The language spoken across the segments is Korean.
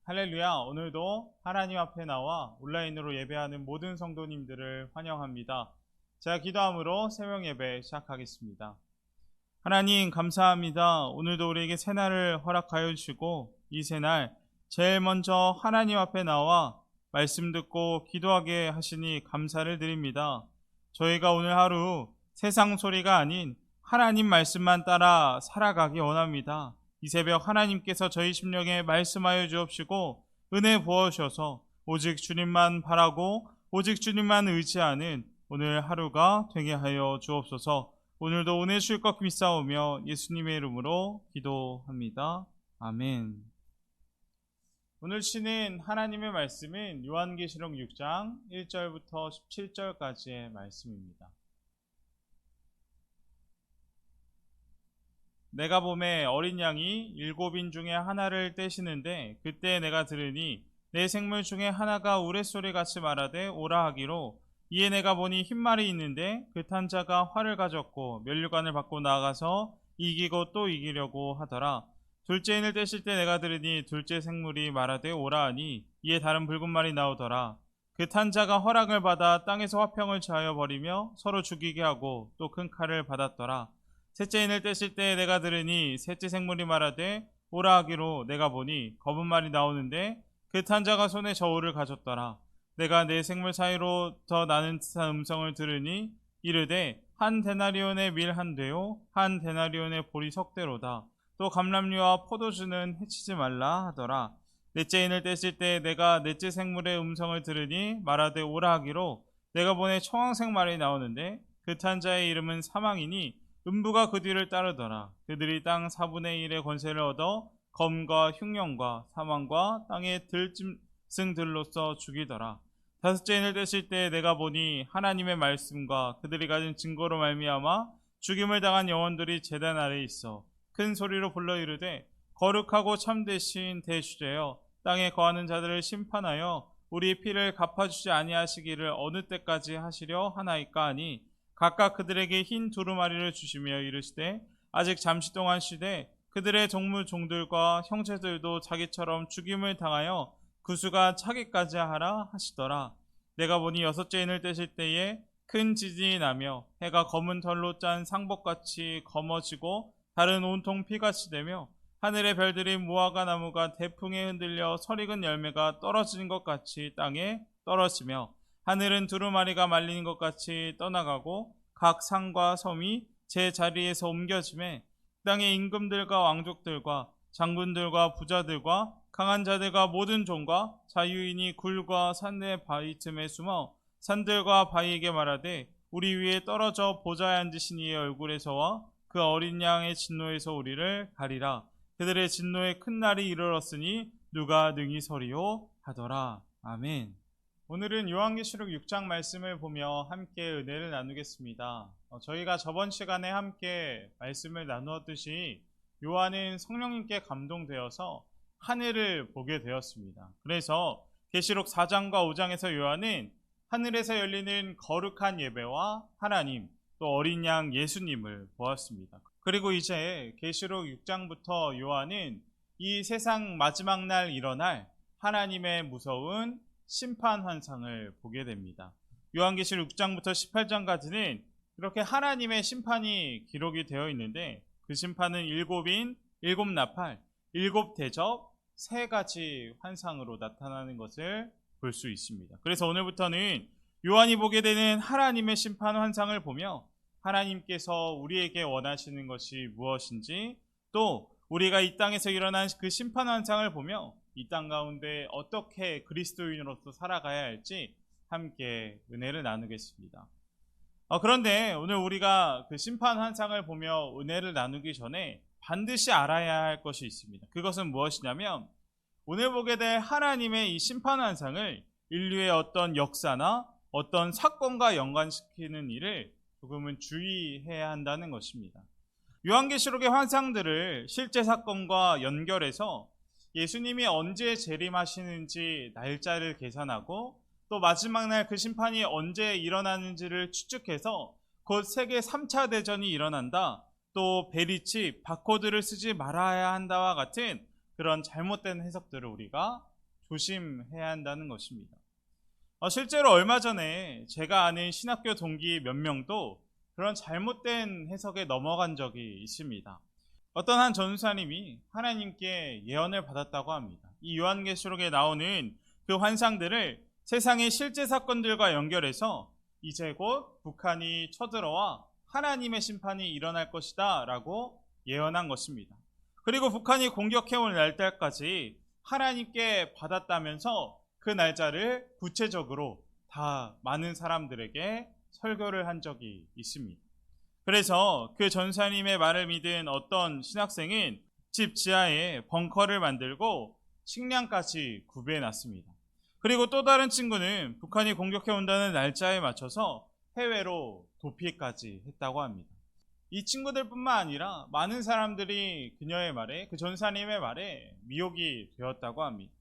할렐루야. 오늘도 하나님 앞에 나와 온라인으로 예배하는 모든 성도님들을 환영합니다. 제가 기도함으로 새벽 예배 시작하겠습니다. 하나님 감사합니다. 오늘도 우리에게 새날을 허락하여 주시고 이 새날 제일 먼저 하나님 앞에 나와 말씀 듣고 기도하게 하시니 감사를 드립니다. 저희가 오늘 하루 세상 소리가 아닌 하나님 말씀만 따라 살아가기 원합니다. 이 새벽 하나님께서 저희 심령에 말씀하여 주옵시고 은혜 부어주셔서 오직 주님만 바라고 오직 주님만 의지하는 오늘 하루가 되게 하여 주옵소서. 오늘도 은혜 주실 것 믿사오며 예수님의 이름으로 기도합니다. 아멘. 오늘 치는 하나님의 말씀은 요한계시록 6장 1절부터 17절까지의 말씀입니다. 내가 보매 어린 양이 7인 중에 하나를 떼시는데 그때 내가 들으니 내 생물 중에 하나가 우레소리같이 말하되 오라 하기로 이에 내가 보니 흰말이 있는데 그 탄 자가 활을 가졌고 면류관을 받고 나아가서 이기고 또 이기려고 하더라. 둘째 인을 떼실 때 내가 들으니 둘째 생물이 말하되 오라 하니 이에 다른 붉은 말이 나오더라. 그 탄 자가 허락을 받아 땅에서 화평을 취하여 버리며 서로 죽이게 하고 또 큰 칼을 받았더라. 셋째 인을 떼실 때 내가 들으니 셋째 생물이 말하되 오라 하기로 내가 보니 검은 말이 나오는데 그 탄 자가 손에 저울을 가졌더라. 내가 네 생물 사이로부터 나는 듯한 음성을 들으니 이르되 한 데나리온의 밀 한 되요 한 데나리온의 보리 석 대로다. 또 감람류와 포도주는 해치지 말라 하더라. 넷째 인을 떼실 때 내가 넷째 생물의 음성을 들으니 말하되 오라 하기로 내가 보니 청황색 말이 나오는데 그 탄 자의 이름은 사망이니 음부가 그 뒤를 따르더라. 그들이 땅 4분의 1의 권세를 얻어 검과 흉령과 사망과 땅의 들짐승들로서 죽이더라. 다섯째 인을 떼실 때 내가 보니 하나님의 말씀과 그들이 가진 증거로 말미암아 죽임을 당한 영혼들이 제단 아래에 있어 큰 소리로 불러 이르되 거룩하고 참되신 대주제여 땅에 거하는 자들을 심판하여 우리 피를 갚아주지 아니하시기를 어느 때까지 하시려 하나이까 하니 각각 그들에게 흰 두루마리를 주시며 이르시되 아직 잠시 동안 쉬되 그들의 동물 종들과 형제들도 자기처럼 죽임을 당하여 구수가 차기까지 하라 하시더라. 내가 보니 여섯째 인을 떼실 때에 큰 지진이 나며 해가 검은 털로 짠 상복같이 검어지고 달은 온통 피같이 되며 하늘의 별들이 무화과 나무가 대풍에 흔들려 설익은 열매가 떨어지는 것 같이 땅에 떨어지며 하늘은 두루마리가 말리는 것 같이 떠나가고 각 산과 섬이 제 자리에서 옮겨지매 땅의 임금들과 왕족들과 장군들과 부자들과 강한 자들과 모든 종과 자유인이 굴과 산의 바위 틈에 숨어 산들과 바위에게 말하되 우리 위에 떨어져 보좌에 앉으신 이의 얼굴에서와 그 어린 양의 진노에서 우리를 가리라. 그들의 진노의 큰 날이 이르렀으니 누가 능히 서리요 하더라. 아멘. 오늘은 요한계시록 6장 말씀을 보며 함께 은혜를 나누겠습니다. 저희가 저번 시간에 함께 말씀을 나누었듯이 요한은 성령님께 감동되어서 하늘을 보게 되었습니다. 그래서 계시록 4장과 5장에서 요한은 하늘에서 열리는 거룩한 예배와 하나님 또 어린 양 예수님을 보았습니다. 그리고 이제 계시록 6장부터 요한은 이 세상 마지막 날 일어날 하나님의 무서운 심판 환상을 보게 됩니다. 요한계시록 6장부터 18장까지는 이렇게 하나님의 심판이 기록이 되어 있는데 그 심판은 7인, 7나팔, 7대접, 3가지 환상으로 나타나는 것을 볼 수 있습니다. 그래서 오늘부터는 요한이 보게 되는 하나님의 심판 환상을 보며 하나님께서 우리에게 원하시는 것이 무엇인지 또 우리가 이 땅에서 일어난 그 심판 환상을 보며 이 땅 가운데 어떻게 그리스도인으로서 살아가야 할지 함께 은혜를 나누겠습니다. 그런데 오늘 우리가 그 심판 환상을 보며 은혜를 나누기 전에 반드시 알아야 할 것이 있습니다. 그것은 무엇이냐면 오늘 보게 될 하나님의 이 심판 환상을 인류의 어떤 역사나 어떤 사건과 연관시키는 일을 조금은 주의해야 한다는 것입니다. 요한계시록의 환상들을 실제 사건과 연결해서 예수님이 언제 재림하시는지 날짜를 계산하고 또 마지막 날 그 심판이 언제 일어나는지를 추측해서 곧 세계 3차 대전이 일어난다, 또 베리칩, 바코드를 쓰지 말아야 한다와 같은 그런 잘못된 해석들을 우리가 조심해야 한다는 것입니다. 실제로 얼마 전에 제가 아는 신학교 동기 몇 명도 그런 잘못된 해석에 넘어간 적이 있습니다. 어떤 한 전사님이 하나님께 예언을 받았다고 합니다. 이 요한계시록에 나오는 그 환상들을 세상의 실제 사건들과 연결해서 이제 곧 북한이 쳐들어와 하나님의 심판이 일어날 것이다 라고 예언한 것입니다. 그리고 북한이 공격해온 날짜까지 하나님께 받았다면서 그 날짜를 구체적으로 다 많은 사람들에게 설교를 한 적이 있습니다. 그래서 그 전사님의 말을 믿은 어떤 신학생은 집 지하에 벙커를 만들고 식량까지 구비해놨습니다. 그리고 또 다른 친구는 북한이 공격해온다는 날짜에 맞춰서 해외로 도피까지 했다고 합니다. 이 친구들뿐만 아니라 많은 사람들이 그녀의 말에, 그 전사님의 말에 미혹이 되었다고 합니다.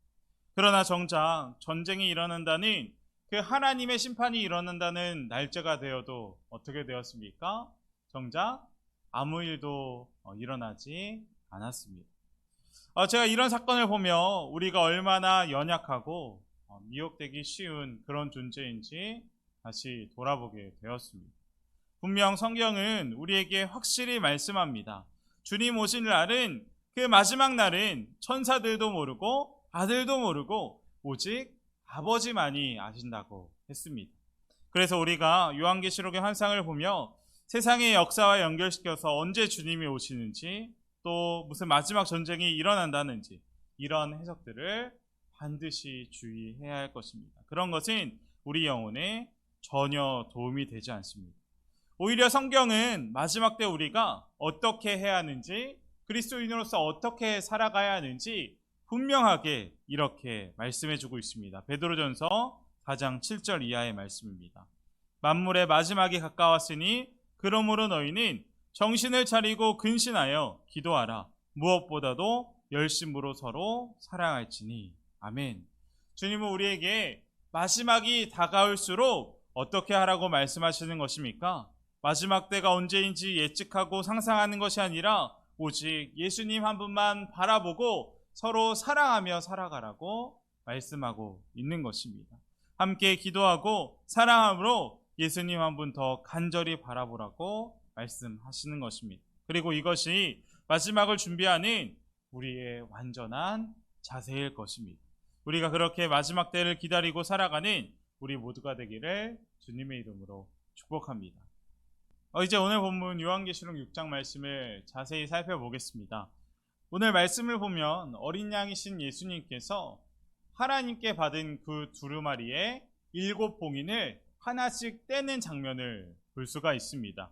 그러나 정작 전쟁이 일어난다는, 그 하나님의 심판이 일어난다는 날짜가 되어도 어떻게 되었습니까? 정작 아무 일도 일어나지 않았습니다. 제가 이런 사건을 보며 우리가 얼마나 연약하고 미혹되기 쉬운 그런 존재인지 다시 돌아보게 되었습니다. 분명 성경은 우리에게 확실히 말씀합니다. 주님 오실 날은, 그 마지막 날은 천사들도 모르고 아들도 모르고 오직 아버지만이 아신다고 했습니다. 그래서 우리가 요한계시록의 환상을 보며 세상의 역사와 연결시켜서 언제 주님이 오시는지, 또 무슨 마지막 전쟁이 일어난다는지, 이런 해석들을 반드시 주의해야 할 것입니다. 그런 것은 우리 영혼에 전혀 도움이 되지 않습니다. 오히려 성경은 마지막 때 우리가 어떻게 해야 하는지, 그리스도인으로서 어떻게 살아가야 하는지 분명하게 이렇게 말씀해주고 있습니다. 베드로전서 4장 7절 이하의 말씀입니다. 만물의 마지막이 가까웠으니 그러므로 너희는 정신을 차리고 근신하여 기도하라. 무엇보다도 열심으로 서로 사랑할지니. 아멘. 주님은 우리에게 마지막이 다가올수록 어떻게 하라고 말씀하시는 것입니까? 마지막 때가 언제인지 예측하고 상상하는 것이 아니라 오직 예수님 한 분만 바라보고 서로 사랑하며 살아가라고 말씀하고 있는 것입니다. 함께 기도하고 사랑함으로 예수님 한 분 더 간절히 바라보라고 말씀하시는 것입니다. 그리고 이것이 마지막을 준비하는 우리의 완전한 자세일 것입니다. 우리가 그렇게 마지막 때를 기다리고 살아가는 우리 모두가 되기를 주님의 이름으로 축복합니다. 이제 오늘 본문 요한계시록 6장 말씀을 자세히 살펴보겠습니다. 오늘 말씀을 보면 어린 양이신 예수님께서 하나님께 받은 그 두루마리의 7봉인을 하나씩 떼는 장면을 볼 수가 있습니다.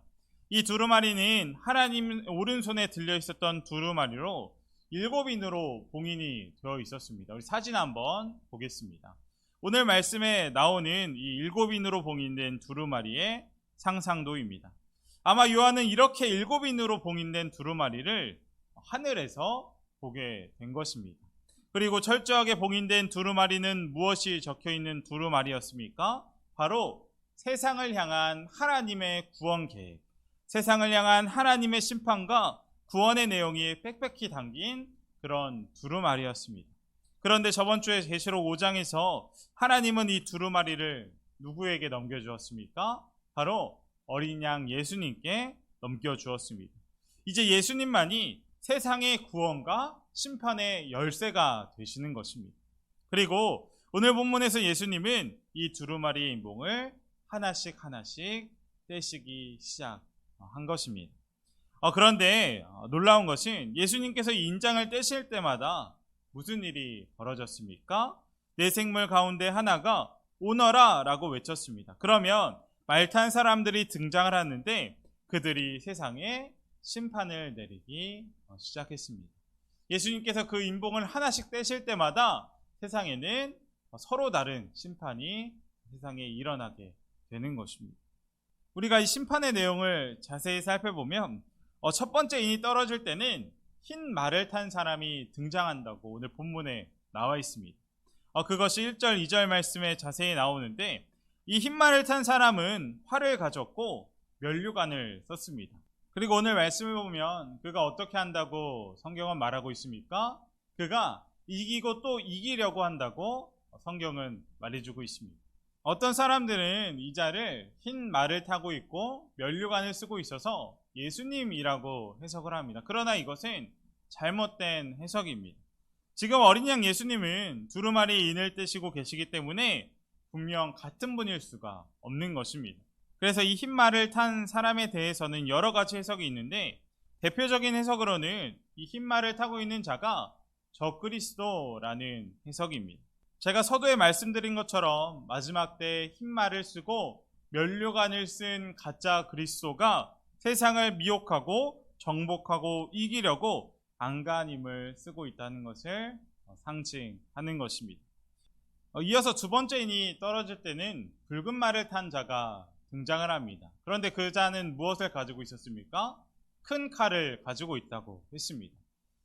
이 두루마리는 하나님 오른손에 들려 있었던 두루마리로 7인으로 봉인이 되어 있었습니다. 우리 사진 한번 보겠습니다. 오늘 말씀에 나오는 이 7인으로 봉인된 두루마리의 상상도입니다. 아마 요한은 이렇게 7인으로 봉인된 두루마리를 하늘에서 보게 된 것입니다. 그리고 철저하게 봉인된 두루마리는 무엇이 적혀있는 두루마리였습니까? 바로 세상을 향한 하나님의 구원 계획, 세상을 향한 하나님의 심판과 구원의 내용이 빽빽히 담긴 그런 두루마리였습니다. 그런데 저번 주에 계시록 5장에서 하나님은 이 두루마리를 누구에게 넘겨주었습니까? 바로 어린 양 예수님께 넘겨주었습니다. 이제 예수님만이 세상의 구원과 심판의 열쇠가 되시는 것입니다. 그리고 오늘 본문에서 예수님은 이 두루마리의 인봉을 하나씩 떼시기 시작한 것입니다. 그런데 놀라운 것은 예수님께서 이 인장을 떼실 때마다 무슨 일이 벌어졌습니까? 내 생물 가운데 하나가 오너라 라고 외쳤습니다. 그러면 말탄 사람들이 등장을 하는데 그들이 세상에 심판을 내리기 시작했습니다. 예수님께서 그 인봉을 하나씩 떼실 때마다 세상에는 서로 다른 심판이 세상에 일어나게 되는 것입니다. 우리가 이 심판의 내용을 자세히 살펴보면 첫 번째 인이 떨어질 때는 흰 말을 탄 사람이 등장한다고 오늘 본문에 나와 있습니다. 그것이 1절, 2절 말씀에 자세히 나오는데 이 흰 말을 탄 사람은 활을 가졌고 면류관을 썼습니다. 그리고 오늘 말씀을 보면 그가 어떻게 한다고 성경은 말하고 있습니까? 그가 이기고 또 이기려고 한다고 성경은 말해주고 있습니다. 어떤 사람들은 이 자를 흰 말을 타고 있고 면류관을 쓰고 있어서 예수님이라고 해석을 합니다. 그러나 이것은 잘못된 해석입니다. 지금 어린 양 예수님은 두루마리 인을 떼시고 계시기 때문에 분명 같은 분일 수가 없는 것입니다. 그래서 이 흰 말을 탄 사람에 대해서는 여러 가지 해석이 있는데, 대표적인 해석으로는 이 흰 말을 타고 있는 자가 적그리스도라는 해석입니다. 제가 서두에 말씀드린 것처럼 마지막 때 흰 말을 쓰고 면류관을 쓴 가짜 그리스도가 세상을 미혹하고 정복하고 이기려고 안간힘을 쓰고 있다는 것을 상징하는 것입니다. 이어서 두 번째 인이 떨어질 때는 붉은 말을 탄 자가 등장을 합니다. 그런데 그 자는 무엇을 가지고 있었습니까? 큰 칼을 가지고 있다고 했습니다.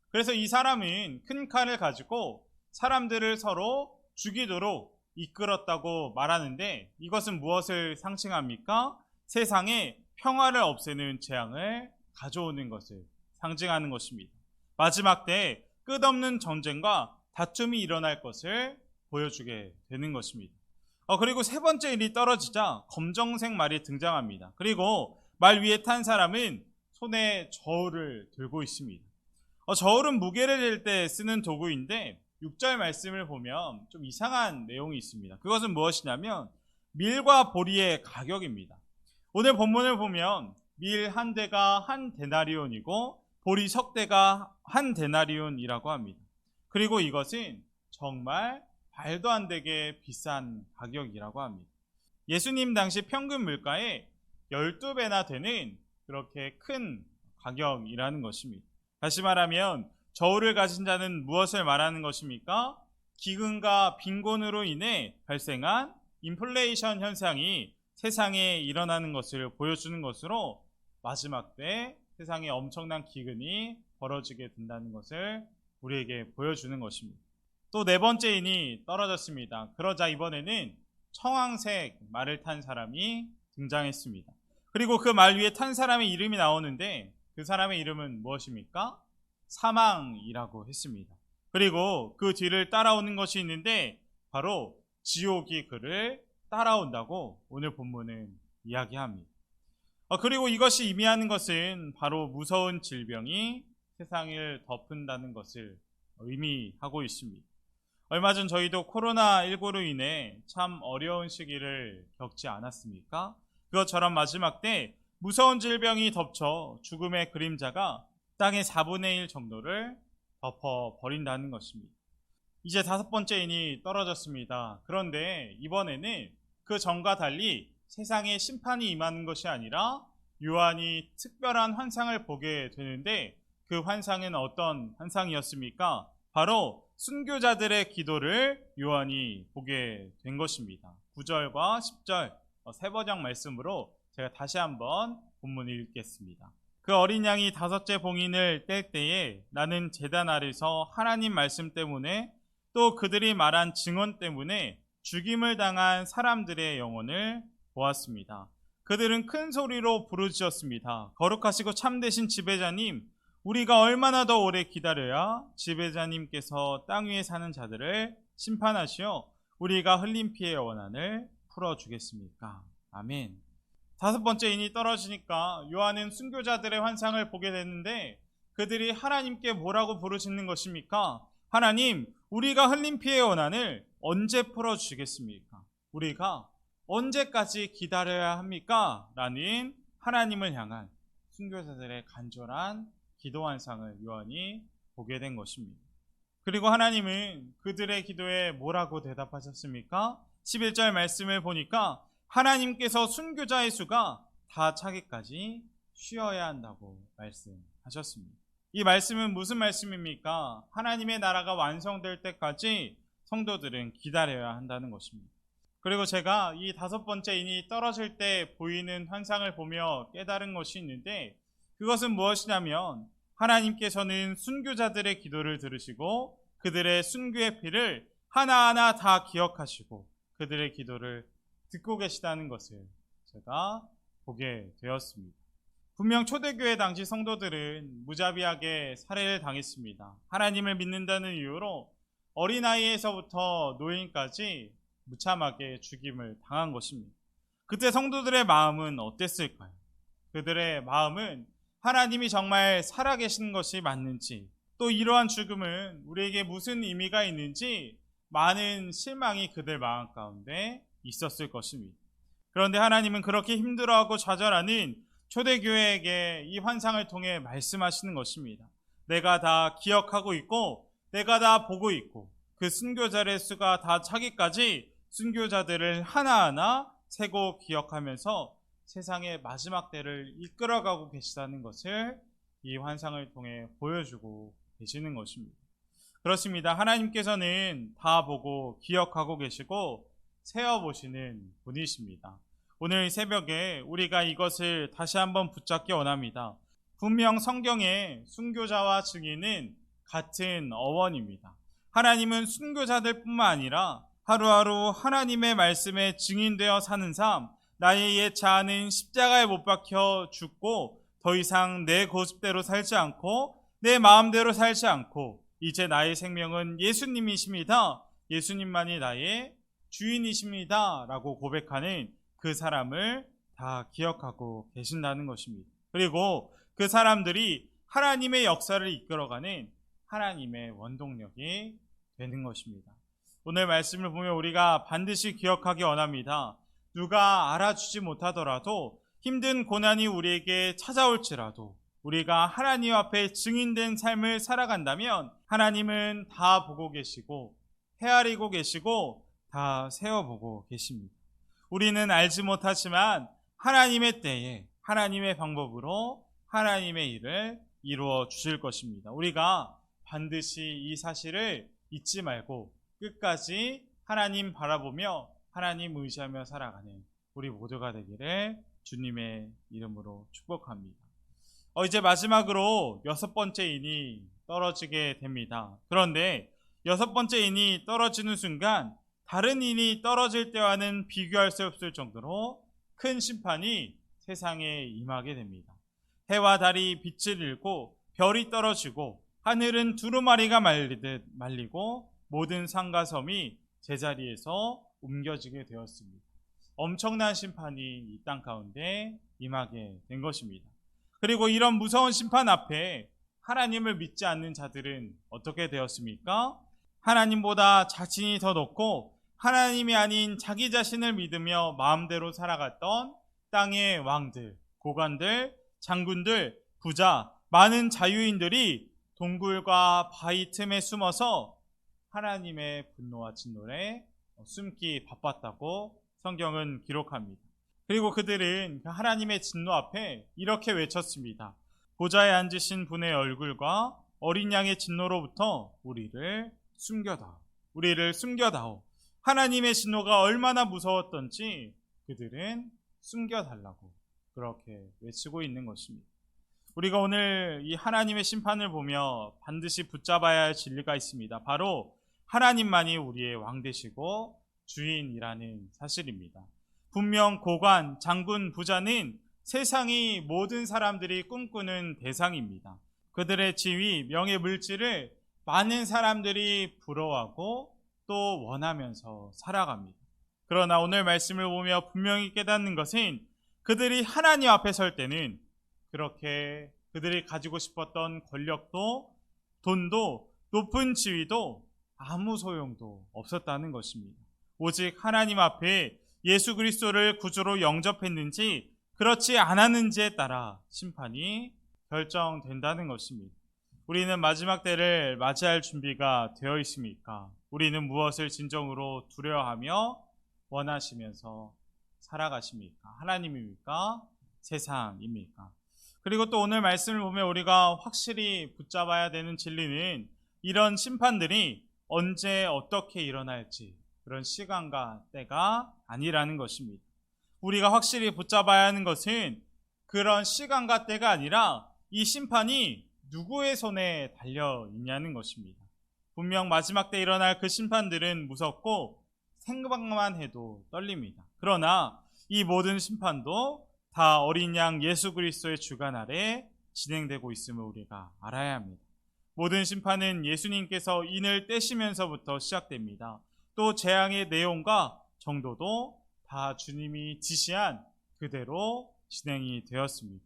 그래서 이 사람은 큰 칼을 가지고 사람들을 서로 죽이도록 이끌었다고 말하는데, 이것은 무엇을 상징합니까? 세상에 평화를 없애는 재앙을 가져오는 것을 상징하는 것입니다. 마지막 때 끝없는 전쟁과 다툼이 일어날 것을 보여주게 되는 것입니다. 그리고 세 번째 인이 떨어지자 검정색 말이 등장합니다. 그리고 말 위에 탄 사람은 손에 저울을 들고 있습니다. 저울은 무게를 잴 때 쓰는 도구인데 6절 말씀을 보면 좀 이상한 내용이 있습니다. 그것은 무엇이냐면 밀과 보리의 가격입니다. 오늘 본문을 보면 밀 한 대가 한 데나리온이고 보리 석 대가 한 데나리온이라고 합니다. 그리고 이것은 정말 말도 안 되게 비싼 가격이라고 합니다. 예수님 당시 평균 물가의 12배나 되는 그렇게 큰 가격이라는 것입니다. 다시 말하면 저울을 가진 자는 무엇을 말하는 것입니까? 기근과 빈곤으로 인해 발생한 인플레이션 현상이 세상에 일어나는 것을 보여주는 것으로 마지막 때 세상에 엄청난 기근이 벌어지게 된다는 것을 우리에게 보여주는 것입니다. 또 네 번째 인이 떨어졌습니다. 그러자 이번에는 청황색 말을 탄 사람이 등장했습니다. 그리고 그 말 위에 탄 사람의 이름이 나오는데 그 사람의 이름은 무엇입니까? 사망이라고 했습니다. 그리고 그 뒤를 따라오는 것이 있는데 바로 지옥이 그를 따라온다고 오늘 본문은 이야기합니다. 그리고 이것이 의미하는 것은 바로 무서운 질병이 세상을 덮은다는 것을 의미하고 있습니다. 얼마 전 저희도 코로나19로 인해 참 어려운 시기를 겪지 않았습니까? 그것처럼 마지막 때 무서운 질병이 덮쳐 죽음의 그림자가 땅의 4분의 1 정도를 덮어버린다는 것입니다. 이제 다섯 번째 인이 떨어졌습니다. 그런데 이번에는 그 전과 달리 세상에 심판이 임하는 것이 아니라 요한이 특별한 환상을 보게 되는데, 그 환상은 어떤 환상이었습니까? 바로 순교자들의 기도를 요한이 보게 된 것입니다. 9절과 10절 세 번역 말씀으로 제가 다시 한번 본문을 읽겠습니다. 그 어린 양이 다섯째 봉인을 뗄 때에 나는 제단 아래서 하나님 말씀 때문에 또 그들이 말한 증언 때문에 죽임을 당한 사람들의 영혼을 보았습니다. 그들은 큰 소리로 부르짖었습니다. 거룩하시고 참되신 지배자님, 우리가 얼마나 더 오래 기다려야 지배자님께서 땅 위에 사는 자들을 심판하시어 우리가 흘린 피의 원한을 풀어주겠습니까? 아멘. 다섯 번째 인이 떨어지니까 요한은 순교자들의 환상을 보게 됐는데, 그들이 하나님께 뭐라고 부르짖는 것입니까? 하나님, 우리가 흘린 피의 원한을 언제 풀어주시겠습니까? 우리가 언제까지 기다려야 합니까? 라는 하나님을 향한 순교자들의 간절한 기도 환상을 요한이 보게 된 것입니다. 그리고 하나님은 그들의 기도에 뭐라고 대답하셨습니까? 11절 말씀을 보니까 하나님께서 순교자의 수가 다 차기까지 쉬어야 한다고 말씀하셨습니다. 이 말씀은 무슨 말씀입니까? 하나님의 나라가 완성될 때까지 성도들은 기다려야 한다는 것입니다. 그리고 제가 이 다섯 번째 인이 떨어질 때 보이는 환상을 보며 깨달은 것이 있는데, 그것은 무엇이냐면 하나님께서는 순교자들의 기도를 들으시고 그들의 순교의 피를 하나하나 다 기억하시고 그들의 기도를 듣고 계시다는 것을 제가 보게 되었습니다. 분명 초대교회 당시 성도들은 무자비하게 살해를 당했습니다. 하나님을 믿는다는 이유로 어린아이에서부터 노인까지 무참하게 죽임을 당한 것입니다. 그때 성도들의 마음은 어땠을까요? 그들의 마음은 하나님이 정말 살아계신 것이 맞는지, 또 이러한 죽음은 우리에게 무슨 의미가 있는지 많은 실망이 그들 마음 가운데 있었을 것입니다. 그런데 하나님은 그렇게 힘들어하고 좌절하는 초대교회에게 이 환상을 통해 말씀하시는 것입니다. 내가 다 기억하고 있고 내가 다 보고 있고 그 순교자의 수가 다 차기까지 순교자들을 하나하나 세고 기억하면서 세상의 마지막 때를 이끌어가고 계시다는 것을 이 환상을 통해 보여주고 계시는 것입니다. 그렇습니다. 하나님께서는 다 보고 기억하고 계시고 세어보시는 분이십니다. 오늘 새벽에 우리가 이것을 다시 한번 붙잡기 원합니다. 분명 성경의 순교자와 증인은 같은 어원입니다. 하나님은 순교자들 뿐만 아니라 하루하루 하나님의 말씀에 증인되어 사는 삶, 나의 옛 자아는 십자가에 못 박혀 죽고 더 이상 내 고집대로 살지 않고 내 마음대로 살지 않고 이제 나의 생명은 예수님이십니다. 예수님만이 나의 주인이십니다. 라고 고백하는 그 사람을 다 기억하고 계신다는 것입니다. 그리고 그 사람들이 하나님의 역사를 이끌어가는 하나님의 원동력이 되는 것입니다. 오늘 말씀을 보면 우리가 반드시 기억하기 원합니다. 누가 알아주지 못하더라도 힘든 고난이 우리에게 찾아올지라도 우리가 하나님 앞에 증인된 삶을 살아간다면 하나님은 다 보고 계시고 헤아리고 계시고 다 세워보고 계십니다. 우리는 알지 못하지만 하나님의 때에 하나님의 방법으로 하나님의 일을 이루어 주실 것입니다. 우리가 반드시 이 사실을 잊지 말고 끝까지 하나님 바라보며 하나님 의지하며 살아가는 우리 모두가 되기를 주님의 이름으로 축복합니다. 이제 마지막으로 6번째 인이 떨어지게 됩니다. 그런데 6번째 인이 떨어지는 순간 다른 인이 떨어질 때와는 비교할 수 없을 정도로 큰 심판이 세상에 임하게 됩니다. 해와 달이 빛을 잃고 별이 떨어지고 하늘은 두루마리가 말리고 모든 산과 섬이 제자리에서 옮겨지게 되었습니다. 엄청난 심판이 이 땅 가운데 임하게 된 것입니다. 그리고 이런 무서운 심판 앞에 하나님을 믿지 않는 자들은 어떻게 되었습니까? 하나님보다 자신이 더 높고 하나님이 아닌 자기 자신을 믿으며 마음대로 살아갔던 땅의 왕들, 고관들, 장군들, 부자, 많은 자유인들이 동굴과 바위 틈에 숨어서 하나님의 분노와 진노에 숨기 바빴다고 성경은 기록합니다. 그리고 그들은 하나님의 진노 앞에 이렇게 외쳤습니다. 보좌에 앉으신 분의 얼굴과 어린 양의 진노로부터 우리를 숨겨다오. 하나님의 진노가 얼마나 무서웠던지 그들은 숨겨달라고 그렇게 외치고 있는 것입니다. 우리가 오늘 이 하나님의 심판을 보며 반드시 붙잡아야 할 진리가 있습니다. 바로 하나님만이 우리의 왕 되시고 주인이라는 사실입니다. 분명 고관, 장군, 부자는 세상이 모든 사람들이 꿈꾸는 대상입니다. 그들의 지위, 명예, 물질을 많은 사람들이 부러워하고 또 원하면서 살아갑니다. 그러나 오늘 말씀을 보며 분명히 깨닫는 것은 그들이 하나님 앞에 설 때는 그렇게 그들이 가지고 싶었던 권력도 돈도 높은 지위도 아무 소용도 없었다는 것입니다. 오직 하나님 앞에 예수 그리스도를 구주로 영접했는지 그렇지 않았는지에 따라 심판이 결정된다는 것입니다. 우리는 마지막 때를 맞이할 준비가 되어 있습니까? 우리는 무엇을 진정으로 두려워하며 원하시면서 살아가십니까? 하나님입니까? 세상입니까? 그리고 또 오늘 말씀을 보면 우리가 확실히 붙잡아야 되는 진리는 이런 심판들이 언제 어떻게 일어날지 그런 시간과 때가 아니라는 것입니다. 우리가 확실히 붙잡아야 하는 것은 그런 시간과 때가 아니라 이 심판이 누구의 손에 달려 있냐는 것입니다. 분명 마지막 때 일어날 그 심판들은 무섭고 생각만 해도 떨립니다. 그러나 이 모든 심판도 다 어린 양 예수 그리스도의 주관 아래 진행되고 있음을 우리가 알아야 합니다. 모든 심판은 예수님께서 인을 떼시면서부터 시작됩니다. 또 재앙의 내용과 정도도 다 주님이 지시한 그대로 진행이 되었습니다.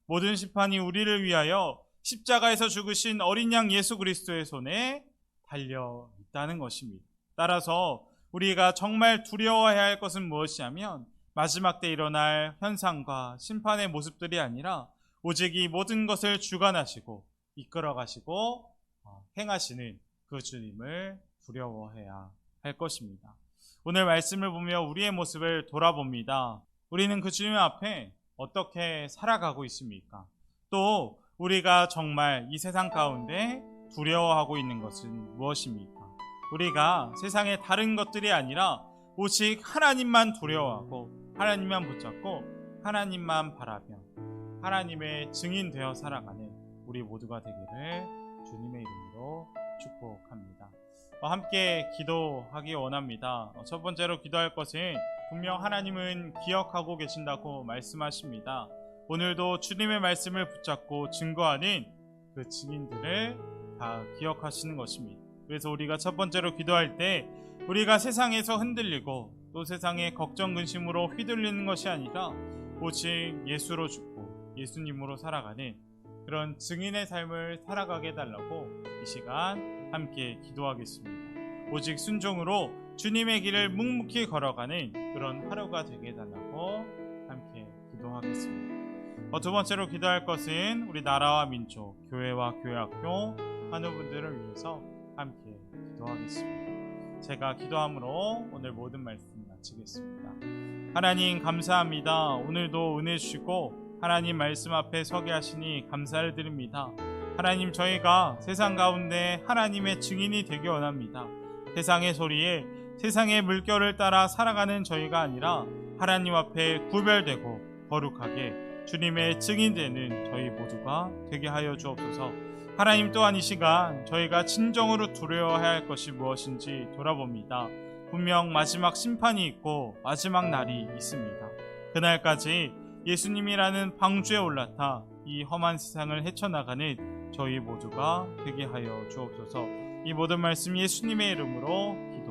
모든 심판이 우리를 위하여 십자가에서 죽으신 어린 양 예수 그리스도의 손에 달려 있다는 것입니다. 따라서 우리가 정말 두려워해야 할 것은 무엇이냐면 마지막 때 일어날 현상과 심판의 모습들이 아니라 오직 이 모든 것을 주관하시고 이끌어가시고 행하시는 그 주님을 두려워해야 할 것입니다. 오늘 말씀을 보며 우리의 모습을 돌아봅니다. 우리는 그 주님 앞에 어떻게 살아가고 있습니까? 또 우리가 정말 이 세상 가운데 두려워하고 있는 것은 무엇입니까? 우리가 세상의 다른 것들이 아니라 오직 하나님만 두려워하고 하나님만 붙잡고 하나님만 바라며 하나님의 증인 되어 살아가는 우리 모두가 되기를 주님의 이름으로 축복합니다. 함께 기도하기 원합니다. 첫 번째로 기도할 것은 분명 하나님은 기억하고 계신다고 말씀하십니다. 오늘도 주님의 말씀을 붙잡고 증거하는 그 증인들을 다 기억하시는 것입니다. 그래서 우리가 첫 번째로 기도할 때 우리가 세상에서 흔들리고 또 세상의 걱정 근심으로 휘둘리는 것이 아니라 오직 예수로 죽고 예수님으로 살아가는 그런 증인의 삶을 살아가게 해달라고 이 시간 함께 기도하겠습니다. 오직 순종으로 주님의 길을 묵묵히 걸어가는 그런 하루가 되게 해달라고 함께 기도하겠습니다. 두 번째로 기도할 것은 우리 나라와 민족, 교회와 교회학교 환우분들을 위해서 함께 기도하겠습니다. 제가 기도함으로 오늘 모든 말씀 마치겠습니다. 하나님 감사합니다. 오늘도 은혜 주시고 하나님 말씀 앞에 서게 하시니 감사를 드립니다. 하나님 저희가 세상 가운데 하나님의 증인이 되기 원합니다. 세상의 소리에 세상의 물결을 따라 살아가는 저희가 아니라 하나님 앞에 구별되고 거룩하게 주님의 증인되는 저희 모두가 되게 하여 주옵소서. 하나님 또한 이 시간 저희가 진정으로 두려워해야 할 것이 무엇인지 돌아봅니다. 분명 마지막 심판이 있고 마지막 날이 있습니다. 그날까지 예수님이라는 방주에 올라타 이 험한 세상을 헤쳐나가는 저희 모두가 되게 하여 주옵소서. 이 모든 말씀 예수님의 이름으로 기도합니다.